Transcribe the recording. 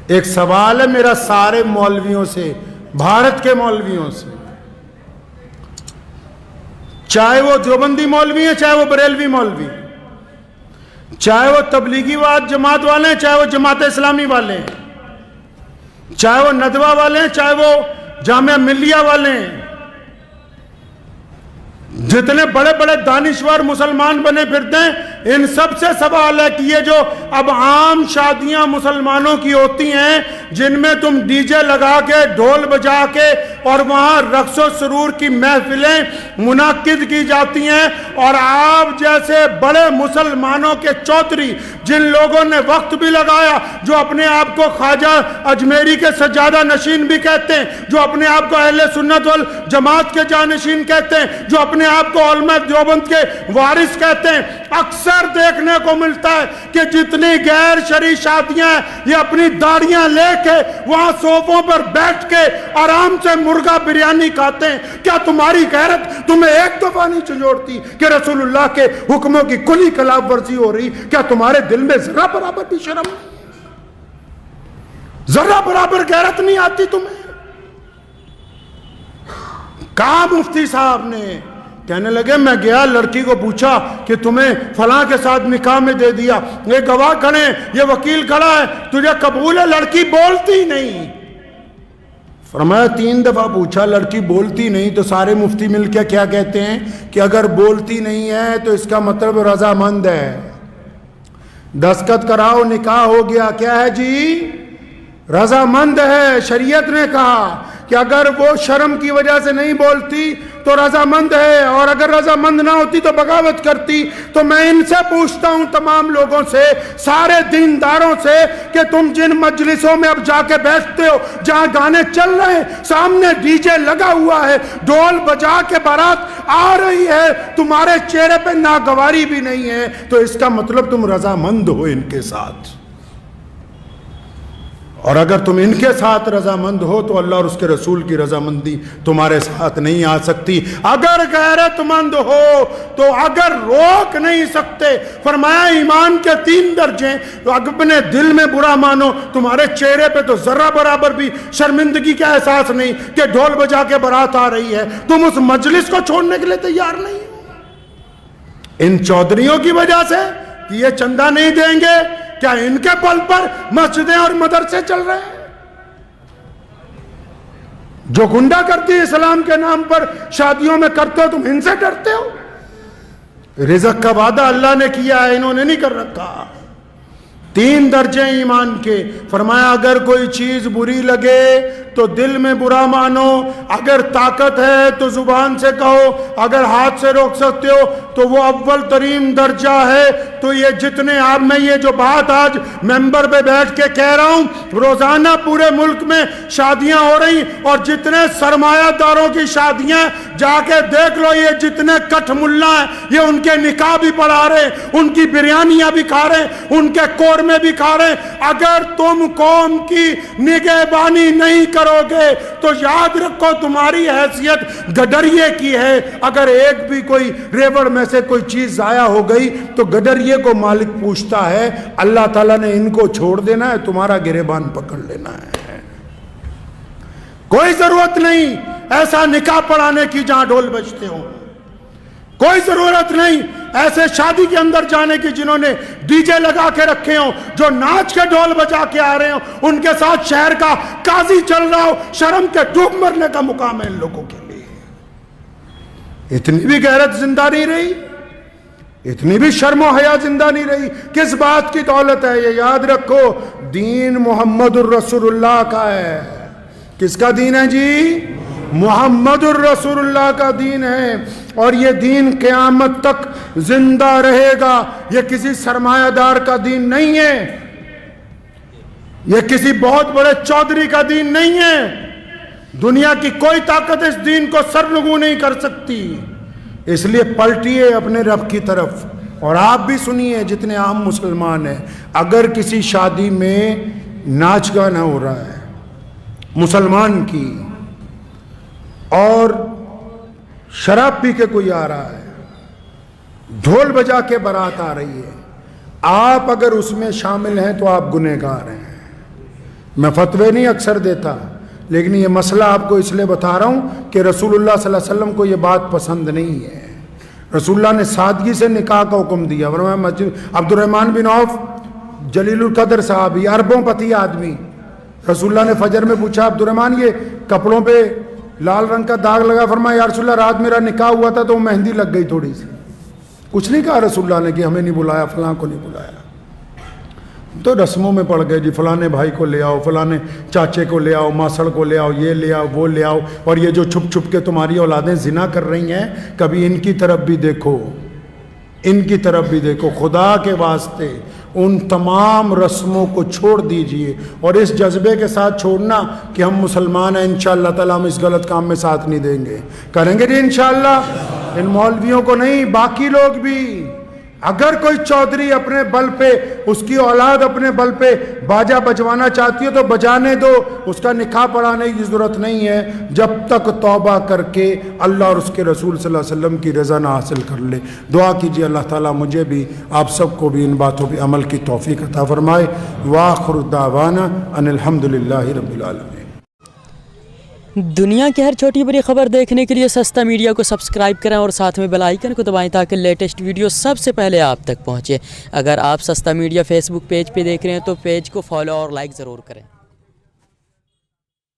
ایک سوال ہے میرا سارے مولویوں سے، بھارت کے مولویوں سے، چاہے وہ دیوبندی مولوی ہیں، چاہے وہ بریلوی مولوی، چاہے وہ تبلیغی جماعت والے ہیں، چاہے وہ جماعت اسلامی والے ہیں، چاہے وہ ندوہ والے ہیں، چاہے وہ جامعہ ملیہ والے ہیں، جتنے بڑے بڑے دانشور مسلمان بنے پھرتے ہیں، ان سب سے سوال ہے کہ یہ جو اب عام شادیاں مسلمانوں کی ہوتی ہیں جن میں تم ڈی جے لگا کے ڈھول بجا کے اور وہاں رقص و سرور کی محفلیں منعقد کی جاتی ہیں، اور آپ جیسے بڑے مسلمانوں کے چودھری جن لوگوں نے وقت بھی لگایا، جو اپنے آپ کو خواجہ اجمیری کے سجادہ نشین بھی کہتے ہیں، جو اپنے آپ کو اہل سنت والجماعت کے جانشین کہتے ہیں، جو اپنے آپ کو علماء دیوبند کے وارث کہتے ہیں، اکثر دیکھنے کو ملتا ہے کہ جتنی غیر شرعی شادیاں ہیں یہ اپنی داڑیاں لے کے وہاں صوفوں پر بیٹھ کے آرام سے مرغا بریانی کھاتے ہیں۔ کیا تمہاری غیرت تمہیں ایک دفعہ نہیں چنجوڑتی کہ رسول اللہ کے حکموں کی کلی خلاف ورزی ہو رہی؟ کیا تمہارے دل میں ذرا برابر بھی شرم نہیں، ذرا برابر غیرت نہیں آتی تمہیں؟ کہا مفتی صاحب نے، کہنے لگے میں گیا لڑکی کو پوچھا کہ تمہیں فلاں کے ساتھ نکاح میں دے دیا، یہ گواہ کھڑے ہیں، یہ وکیل کھڑا ہے، تجھے قبول ہے؟ لڑکی بولتی نہیں۔ فرمایا 3 دفعہ پوچھا، لڑکی بولتی نہیں، تو سارے مفتی مل کے کیا کہتے ہیں کہ اگر بولتی نہیں ہے تو اس کا مطلب رضامند ہے، دستخط کراؤ نکاح ہو گیا۔ کیا ہے جی؟ رضامند ہے۔ شریعت نے کہا کہ اگر وہ شرم کی وجہ سے نہیں بولتی تو رضامند ہے، اور اگر رضامند نہ ہوتی تو بغاوت کرتی۔ تو میں ان سے پوچھتا ہوں، تمام لوگوں سے، سارے دینداروں سے، کہ تم جن مجلسوں میں اب جا کے بیٹھتے ہو جہاں گانے چل رہے ہیں، سامنے ڈی جے لگا ہوا ہے، ڈھول بجا کے بارات آ رہی ہے، تمہارے چہرے پہ ناگواری بھی نہیں ہے، تو اس کا مطلب تم رضامند ہو ان کے ساتھ۔ اور اگر تم ان کے ساتھ رضامند ہو تو اللہ اور اس کے رسول کی رضامندی تمہارے ساتھ نہیں آ سکتی۔ اگر غیرت مند ہو تو اگر روک نہیں سکتے، فرمایا ایمان کے 3 درجے، تو اپنے دل میں برا مانو، تمہارے چہرے پہ تو ذرہ برابر بھی شرمندگی کا احساس نہیں کہ ڈھول بجا کے بارات آ رہی ہے، تم اس مجلس کو چھوڑنے کے لیے تیار نہیں ہو۔ ان چودھریوں کی وجہ سے کہ یہ چندہ نہیں دیں گے، کیا ان کے پل پر مسجدیں اور مدرسے چل رہے ہیں؟ جو گنڈا کرتی اسلام کے نام پر شادیوں میں کرتے ہو، تم ان سے ڈرتے ہو؟ رزق کا وعدہ اللہ نے کیا ہے، انہوں نے نہیں کر رکھا۔ 3 درجے ایمان کے، فرمایا اگر کوئی چیز بری لگے تو دل میں برا مانو، اگر طاقت ہے تو زبان سے کہو، اگر ہاتھ سے روک سکتے ہو تو وہ اول ترین درجہ ہے۔ تو یہ جتنے آپ میں یہ جو بات آج ممبر پہ بیٹھ کے کہہ رہا ہوں، روزانہ پورے ملک میں شادیاں ہو رہی، اور جتنے سرمایہ داروں کی شادیاں جا کے دیکھ لو، یہ جتنے کٹھ ملا ہیں یہ ان کے نکاح بھی پڑھا رہے، ان کی بریانیاں بھی کھا رہے، ان کے قورمے بھی کھا رہے۔ اگر تم قوم کی نگہبانی نہیں کرو گے تو یاد رکھو تمہاری حیثیت گڈریے کی ہے۔ اگر ایک بھی کوئی ریوڑ میں سے کوئی چیز ضائع ہو گئی تو گڈریے کو مالک پوچھتا ہے، اللہ تعالیٰ نے ان کو چھوڑ دینا ہے، تمہارا گریبان پکڑ لینا ہے۔ کوئی ضرورت نہیں ایسا نکاح پڑھانے کی جہاں ڈھول بجتے ہوں، کوئی ضرورت نہیں ایسے شادی کے اندر جانے کی جنہوں نے ڈی جے لگا کے رکھے ہوں، جو ناچ کے ڈھول بجا کے آ رہے ہوں، ان کے ساتھ شہر کا قاضی چل رہا ہو۔ شرم کے ڈوب مرنے کا مقام ہے ان لوگوں کے لیے۔ اتنی بھی غیرت زندہ نہیں رہی، اتنی بھی شرم و حیا زندہ نہیں رہی۔ کس بات کی دولت ہے؟ یہ یاد رکھو، دین محمد الرسول اللہ کا ہے۔ کس کا دین ہے جی؟ محمد الرسول اللہ کا دین ہے، اور یہ دین قیامت تک زندہ رہے گا۔ یہ کسی سرمایہ دار کا دین نہیں ہے، یہ کسی بہت بڑے چودھری کا دین نہیں ہے۔ دنیا کی کوئی طاقت اس دین کو سرنگوں نہیں کر سکتی۔ اس لیے پلٹیے اپنے رب کی طرف، اور آپ بھی سنیے جتنے عام مسلمان ہیں، اگر کسی شادی میں ناچ گانا ہو رہا ہے مسلمان کی، اور شراب پی کے کوئی آ رہا ہے، ڈھول بجا کے بارات آ رہی ہے، آپ اگر اس میں شامل ہیں تو آپ گنہگار ہیں۔ میں فتوے نہیں اکثر دیتا، لیکن یہ مسئلہ آپ کو اس لیے بتا رہا ہوں کہ رسول اللہ صلی اللہ علیہ وسلم کو یہ بات پسند نہیں ہے۔ رسول اللہ نے سادگی سے نکاح کا حکم دیا، ورنہ مسجد عبد الرحمن بن عوف جلیل القدر صحابی، اربوں پتی آدمی، رسول اللہ نے فجر میں پوچھا عبد الرحمن یہ کپڑوں پہ لال رنگ کا داغ لگا، فرمایا یا رسول اللہ رات میرا نکاح ہوا تھا تو مہندی لگ گئی تھوڑی سی، کچھ نہیں کہا رسول اللہ نے کہ ہمیں نہیں بلایا، فلاں کو نہیں بلایا، تو رسموں میں پڑ گئے جی فلانے بھائی کو لے آؤ، فلانے چاچے کو لے آؤ، ماسڑ کو لے آؤ، یہ لے آؤ، وہ لے آؤ، اور یہ جو چھپ چھپ کے تمہاری اولادیں زنا کر رہی ہیں کبھی ان کی طرف بھی دیکھو، ان کی طرف بھی دیکھو، خدا کے واسطے ان تمام رسموں کو چھوڑ دیجئے، اور اس جذبے کے ساتھ چھوڑنا کہ ہم مسلمان ہیں انشاءاللہ تعالیٰ ہم اس غلط کام میں ساتھ نہیں دیں گے، کریں گے جی انشاءاللہ۔ ان مولویوں کو نہیں، باقی لوگ بھی، اگر کوئی چودھری اپنے بل پہ، اس کی اولاد اپنے بل پہ باجا بجوانا چاہتی ہے تو بجانے دو، اس کا نکاح پڑھانے کی ضرورت نہیں ہے جب تک توبہ کر کے اللہ اور اس کے رسول صلی اللہ علیہ وسلم کی رضا نہ حاصل کر لے۔ دعا کیجیے اللہ تعالیٰ مجھے بھی آپ سب کو بھی ان باتوں پہ عمل کی توفیق عطا فرمائے۔ وآخر دعوانا ان الحمدللہ رب العالمین۔ دنیا کی ہر چھوٹی بڑی خبر دیکھنے کے لیے سستا میڈیا کو سبسکرائب کریں اور ساتھ میں بیل آئیکن کو دبائیں تاکہ لیٹسٹ ویڈیو سب سے پہلے آپ تک پہنچے۔ اگر آپ سستا میڈیا فیس بک پیج پہ دیکھ رہے ہیں تو پیج کو فالو اور لائک ضرور کریں۔